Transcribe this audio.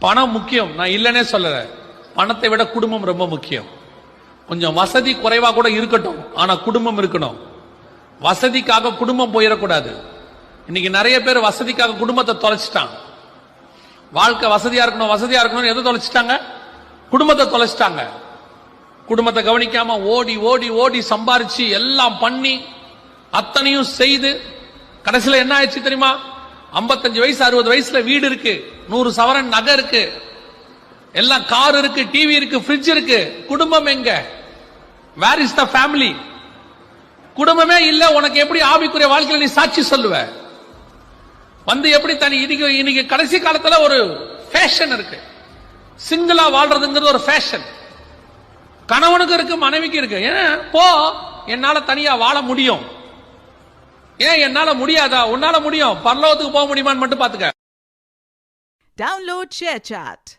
பணம் முக்கியம், நான் இல்லைன்னே சொல்லல. பணத்தை விட குடும்பம் ரொம்ப முக்கியம். கொஞ்சம் வசதி குறைவா கூட இருக்கட்டும், ஆனா குடும்பம் இருக்கணும். வசதிக்காக குடும்பம் போயிடக்கூடாது. இன்னைக்கு நிறைய பேர் வசதிக்காக குடும்பத்தை தொலைச்சிட்டாங்க. வாழ்க்கை வசதியா இருக்கணும் எதை தொலைச்சிட்டாங்க? குடும்பத்தை தொலைச்சிட்டாங்க. குடும்பத்தை கவனிக்காம ஓடி ஓடி ஓடி சம்பாரிச்சு எல்லாம் பண்ணி அத்தனையும் செய்து கடைசியில் என்ன ஆயிடுச்சு தெரியுமா? 55 வயசு 60 வயசுல வீடு இருக்கு, 100 சவரன் நகை இருக்கு, எல்லாம் கார் இருக்கு, டிவி இருக்கு, ஃப்ரிட்ஜ் இருக்கு. குடும்பம் எங்க? Where is the family? குடும்பமே இல்ல. உனக்கு எப்படி ஆவிக்குரிய வாழ்க்கையில நீ சாட்சி சொல்லுவ? வந்து எப்படி தனி? இன்னைக்கு கடைசி காலத்துல ஒரு ஃபேஷன் இருக்கு. சிங்கிளா வாழ்றதுங்கிறது ஒரு ஃபேஷன். கணவனுக்கு இருக்கு, மனைவிக்கு இருக்கு. ஏன் போ, என்னால தனியா வாழ முடியும். ஏன் என்னால முடியாதா? உன்னால முடியும். பரலோகத்துக்கு போக முடியுமான்னு மட்டும் பாத்துக்க. Download ShareChat.